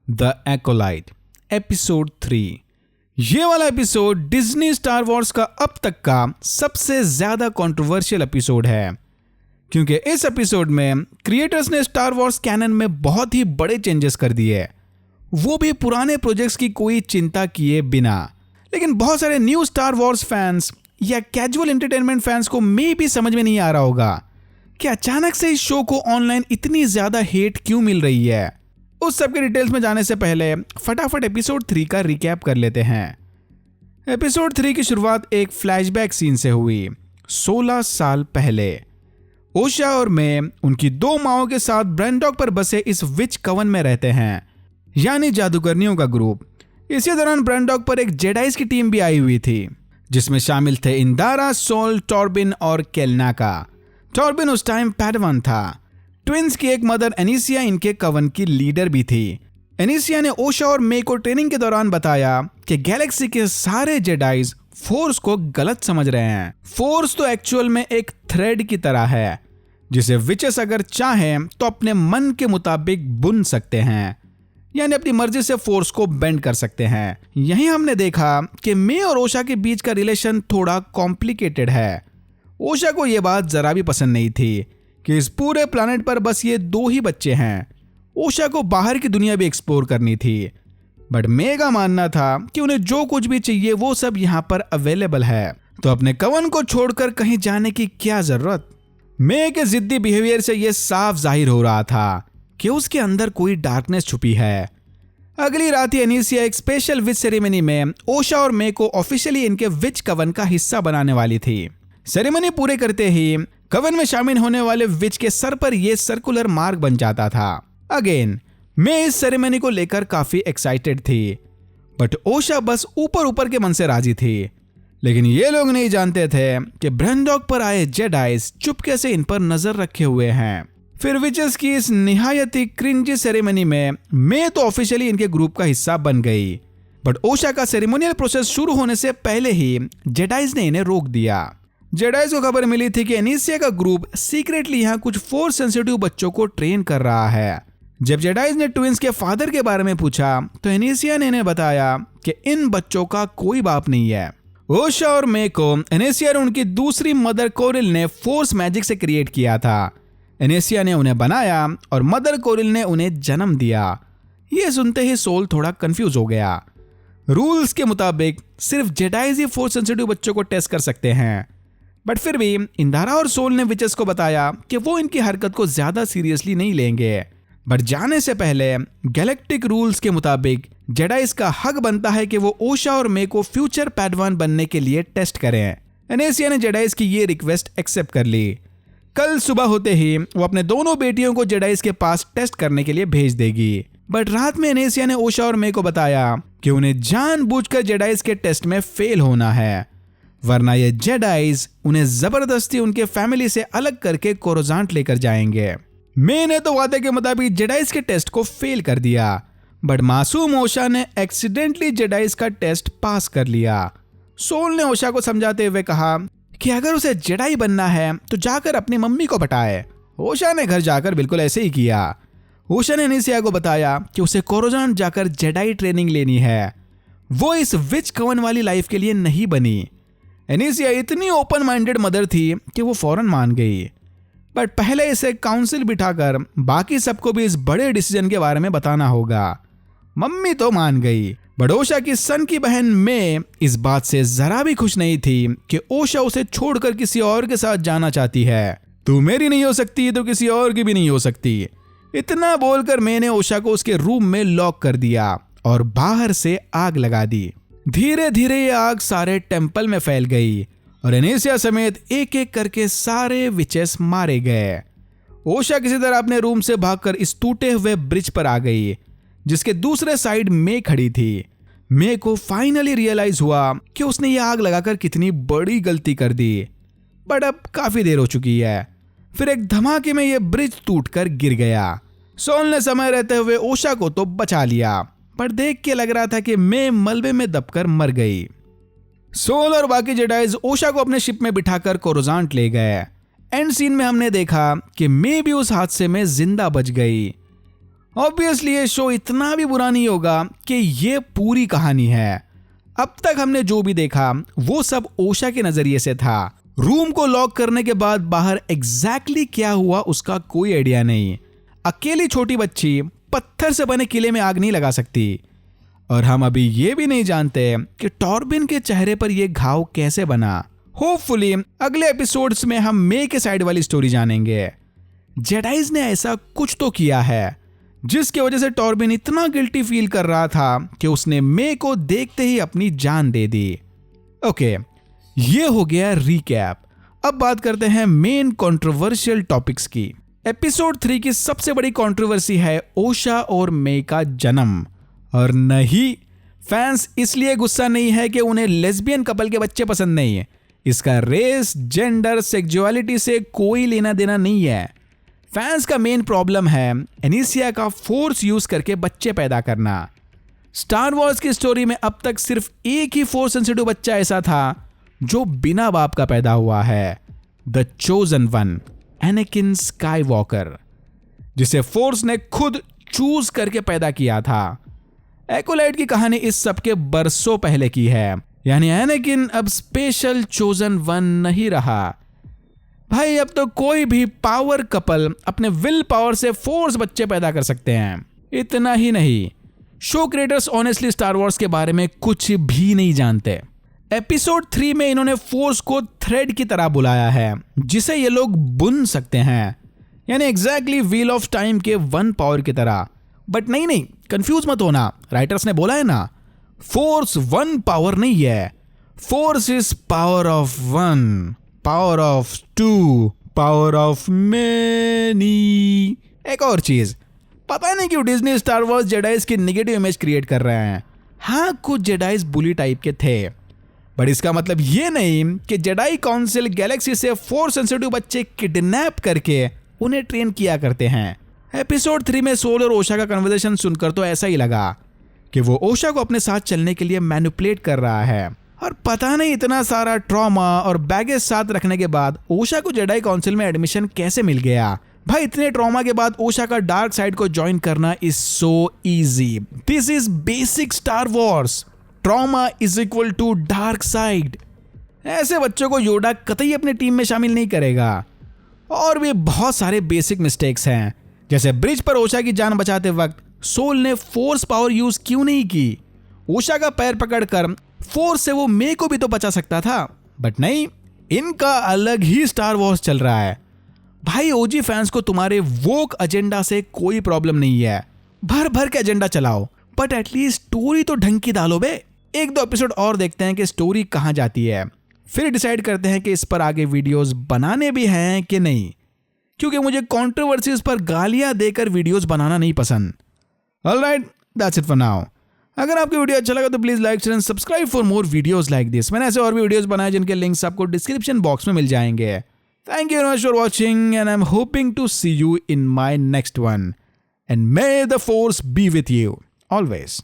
The एकोलाइट episode 3। ये वाला episode Disney star Wars का अब तक का सबसे ज्यादा कंट्रोवर्शियल एपिसोड है, क्योंकि इस एपिसोड में क्रिएटर्स ने स्टार वॉर्स कैनन में बहुत ही बड़े चेंजेस कर दिए, वो भी पुराने प्रोजेक्ट्स की कोई चिंता किए बिना। लेकिन बहुत सारे न्यू स्टार वॉर्स फैंस या कैजुअल एंटरटेनमेंट फैंस को मे भी समझ में नहीं आ रहा होगा कि अचानक से इस शो को ऑनलाइन इतनी ज्यादा हेट क्यों मिल रही है। उस सब के डिटेल्स में जाने से पहले फटाफट एपिसोड 3 का रिकैप कर लेते हैं। एपिसोड 3 की शुरुआत एक फ्लैशबैक सीन से हुई। 16 साल पहले ओशा और मे उनकी 2 माओं के साथ ब्रेंडॉक पर बसे इस विच कवन में रहते हैं, यानी जादूगरनियों का ग्रुप। इसी दौरान ब्रेंडॉक पर एक जेडाइज की टीम भी आई हुई थी, जिसमें शामिल थे इंदारा, सोल, टॉर्बिन और केल्नाका। टॉर्बिन उस टाइम पैडवान था। ट्विंस की एक मदर एनिसिया इनके कवन की लीडर भी थी। एनिसिया ने ओशा और मे को ट्रेनिंग के दौरान बताया कि गैलेक्सी के सारे जेडाइज फोर्स को गलत समझ रहे हैं। फोर्स तो एक्चुअल में एक थ्रेड की तरह है, जिसे विचेस अगर चाहें तो अपने मन के मुताबिक बुन सकते हैं, यानी अपनी मर्जी से फोर्स को बेंड कर सकते हैं। यहीं हमने देखा कि मे और ओशा के बीच का रिलेशन थोड़ा कॉम्प्लिकेटेड है। ओशा को यह बात जरा भी पसंद नहीं थी कि इस पूरे प्लैनेट पर बस ये 2 ही बच्चे हैं। ओशा को बाहर की दुनिया भी एक्सप्लोर करनी थी, बट मे का मानना था कि उन्हें जो कुछ भी चाहिए वो सब यहाँ पर अवेलेबल है, तो अपने कवन को छोड़कर कहीं जाने की क्या जरूरत। मे के जिद्दी बिहेवियर से यह साफ जाहिर हो रहा था कि उसके अंदर कोई डार्कनेस छुपी है। अगली रात ही एनिसिया एक स्पेशल विच सेरेमनी में ओशा और मे को ऑफिशियली इनके विच कवन का हिस्सा बनाने वाली थी। सेरेमनी पूरे करते ही कवन में शामिल होने वाले विच के सर पर यह सर्कुलर मार्क बन जाता था। अगेन मे इस सेरेमनी को लेकर काफी एक्साइटेड थी, बट ओशा बस ऊपर ऊपर के मन से राजी थी। लेकिन ये लोग नहीं जानते थे कि ब्रेंडॉक पर आए जेडाइज चुपके से इन पर नजर रखे हुए हैं। फिर विचेस की इस निहायती क्रिंजी सेरेमनी में मे तो ऑफिशियली इनके ग्रुप का हिस्सा बन गई, बट ओशा का सेरेमोनियल प्रोसेस शुरू होने से पहले ही जेडाइज ने इन्हें रोक दिया। जेडाइज को खबर मिली थी कि एनिसिया का ग्रुप सीक्रेटली यहाँ कुछ फोर्स सेंसिटिव बच्चों को ट्रेन कर रहा है। जब जेडाइज ने ट्विंस के फादर के बारे में पूछा तो एनिसिया ने इन्हें बताया कि इन बच्चों का कोई बाप नहीं है। ओशा और मे को एनिसिया और उनकी दूसरी मदर कोरिल ने फोर्स मैजिक से क्रिएट किया था। एनिसिया ने उन्हें बनाया और मदर कोरिल ने उन्हें जन्म दिया। ये सुनते ही सोल थोड़ा कंफ्यूज हो गया। रूल्स के मुताबिक सिर्फ जेडाइज ही फोर्स सेंसिटिव बच्चों को टेस्ट कर सकते हैं, बट फिर भी इंदारा और सोल ने विचेस को बताया कि वो इनकी हरकत को ज्यादा सीरियसली नहीं लेंगे। बट जाने से पहले गैलेक्टिक रूल्स के मुताबिक जेडाइज का हक बनता है कि वो ओशा और मे को फ्यूचर पैडवान बनने के लिए टेस्ट करें। एनिसिया ने जेडाइज की ये रिक्वेस्ट एक्सेप्ट कर ली। कल सुबह होते ही वो अपने दोनों बेटियों को जेडाइज के पास टेस्ट करने के लिए भेज देगी। बट रात में एनिसिया ने ओशा और मे को बताया कि उन्हें जानबूझकर जेडाइज के टेस्ट में फेल होना है, वरना ये जेडाइज उन्हें जबरदस्ती उनके फैमिली से अलग करके कोरोजांट लेकर जाएंगे। मे ने तो वादे के मुताबिक जेडाइज के टेस्ट को फेल कर दिया, बट मासूम ओशा ने एक्सीडेंटली जेडाइज का टेस्ट पास कर लिया। सोल ने ओशा को समझाते हुए कहा कि अगर उसे जेडाई बनना है तो जाकर अपनी मम्मी को बताए। ओशा ने घर जाकर बिल्कुल ऐसे ही किया। ओशा ने एनिसिया को बताया कि उसे कोरोजांट जाकर जेडाई ट्रेनिंग लेनी है, वो इस विच कवन वाली लाइफ के लिए नहीं बनी। एनिसिया इतनी ओपन माइंडेड मदर थी कि वो फौरन मान गई, बट पहले इसे काउंसिल बिठाकर बाकी सबको भी इस बड़े डिसीजन के बारे में बताना होगा। मम्मी तो मान गई, बट ओशा की सन की बहन मे इस बात से जरा भी खुश नहीं थी कि ओशा उसे छोड़कर किसी और के साथ जाना चाहती है। तू मेरी नहीं हो सकती तो किसी और की भी नहीं हो सकती। इतना बोलकर मे ने ओशा को उसके रूम में लॉक कर दिया और बाहर से आग लगा दी। धीरे धीरे ये आग सारे टेम्पल में फैल गई और एनिसिया समेत एक एक करके सारे विचेस मारे गए। ओशा किसी तरह अपने रूम से भागकर इस टूटे हुए ब्रिज पर आ गई, जिसके दूसरे साइड मे खड़ी थी। मे को फाइनली रियलाइज हुआ कि उसने ये आग लगाकर कितनी बड़ी गलती कर दी, बट अब काफी देर हो चुकी है। फिर एक धमाके में यह ब्रिज टूटकर गिर गया। सोल ने समय रहते हुए ओशा को तो बचा लिया, पर देख के लग रहा था कि मे मलबे में दबकर मर गई। सोल और बाकी जेडाइज ओशा को अपने शिप में बिठाकर कोरोजांट ले गए। एंड सीन में हमने देखा कि मे भी उस हादसे में जिंदा बच गई ऑब्वियसली ये शो इतना भी बुरा नहीं होगा कि ये पूरी कहानी है। अब तक हमने जो भी देखा वो सब ओशा के नजरिए से था। रूम को लॉक करने के बाद बाहर एग्जैक्टली क्या हुआ उसका कोई आइडिया नहीं। अकेली छोटी बच्ची पत्थर से बने किले में आग नहीं लगा सकती। और हम अभी ये भी नहीं जानते कि टॉर्बिन के चेहरे पर यह घाव कैसे बना। होपफुली अगले एपिसोड्स में हम मे के साइड वाली स्टोरी जानेंगे। जेडाइज ने ऐसा कुछ तो किया है जिसकी वजह से टॉर्बिन इतना गिल्टी फील कर रहा था कि उसने मे को देखते ही अपनी जान दे दी। ओके, ये हो गया रिकैप। अब बात करते हैं मेन कंट्रोवर्शियल टॉपिक्स की। एपिसोड 3 की सबसे बड़ी कंट्रोवर्सी है ओशा और मे का जन्म। और नहीं, फैंस इसलिए गुस्सा नहीं है कि उन्हें लेस्बियन कपल के बच्चे पसंद नहीं है। इसका रेस, जेंडर, सेक्सुअलिटी से कोई लेना देना नहीं है। फैंस का मेन प्रॉब्लम है एनिसिया का फोर्स यूज करके बच्चे पैदा करना। स्टार वॉर्स की स्टोरी में अब तक सिर्फ एक ही फोर्स सेंसिटिव बच्चा ऐसा था जो बिना बाप का पैदा हुआ है, द चोजन वन, एनाकिन स्काईवॉकर, जिसे फोर्स ने खुद चूज करके पैदा किया था। एकोलाइट की कहानी इस सब के बरसों पहले की है, यानी एनाकिन अब स्पेशल चोजन वन नहीं रहा। भाई अब तो कोई भी पावर कपल अपने विल पावर से फोर्स बच्चे पैदा कर सकते हैं। इतना ही नहीं, show creators honestly star Wars के बारे में कुछ भी नहीं जानते। एपिसोड 3 में इन्होंने फोर्स को थ्रेड की तरह बुलाया है जिसे ये लोग बुन सकते हैं, यानी एग्जैक्टली व्हील ऑफ टाइम के वन पावर की तरह। बट नहीं, कंफ्यूज मत होना, राइटर्स ने बोला है ना, फोर्स वन पावर नहीं है, force is power of one, power of two, power of many. एक और चीज, पता नहीं क्यों डिज्नी स्टार वॉर्स जेडाइज की नेगेटिव इमेज क्रिएट कर रहे हैं। हाँ, कुछ जेडाइज बुली टाइप के थे, बट इसका मतलब ये नहीं कि जेडाई काउंसिल गैलेक्सी से फोर्स सेंसिटिव बच्चे किडनैप करके उन्हें ट्रेन किया करते हैं। एपिसोड 3 में सोल और ओशा का कन्वर्सेशन सुनकर तो ऐसा ही लगा कि वो ओशा को अपने साथ चलने के लिए मैनिपुलेट कर रहा है। और पता नहीं इतना सारा ट्रॉमा और बैगेज साथ रखने के बाद ओशा को जेडाई काउंसिल में एडमिशन कैसे मिल गया। भाई इतने ट्रॉमा के बाद ओशा का डार्क साइड को ज्वाइन करना is so easy. This is basic Star Wars. Trauma is equal to dark side. ऐसे बच्चों को योडा कतई अपनी टीम में शामिल नहीं करेगा। और भी बहुत सारे बेसिक मिस्टेक्स हैं, जैसे ब्रिज पर ओशा की जान बचाते वक्त सोल ने फोर्स पावर यूज क्यों नहीं की। ओशा का पैर पकड़कर फोर्स से वो मे को भी तो बचा सकता था, बट नहीं, इनका अलग ही स्टार वॉर्स चल रहा है। भाई ओजी फैंस को तुम्हारे वोक एजेंडा से कोई प्रॉब्लम नहीं है, भर भर के एजेंडा चलाओ, बट एटलीस्ट स्टोरी तो ढंग की डालो बे। 1-2 एपिसोड और देखते हैं कि स्टोरी कहां जाती है, फिर डिसाइड करते हैं कि इस पर आगे वीडियोस बनाने भी हैं कि नहीं, क्योंकि मुझे कंट्रोवर्सीज पर गालियां देकर वीडियोस बनाना नहीं पसंद। Alright, that's it for now. अगर आपको वीडियो अच्छा लगा तो please like share and subscribe for more videos like this. मैंने ऐसे और भी वीडियोस बनाए जिनके लिंक्स आपको डिस्क्रिप्शन बॉक्स में मिल जाएंगे। Thank you very much for watching, and I'm hoping to see you in my next one. And may the force be with you always.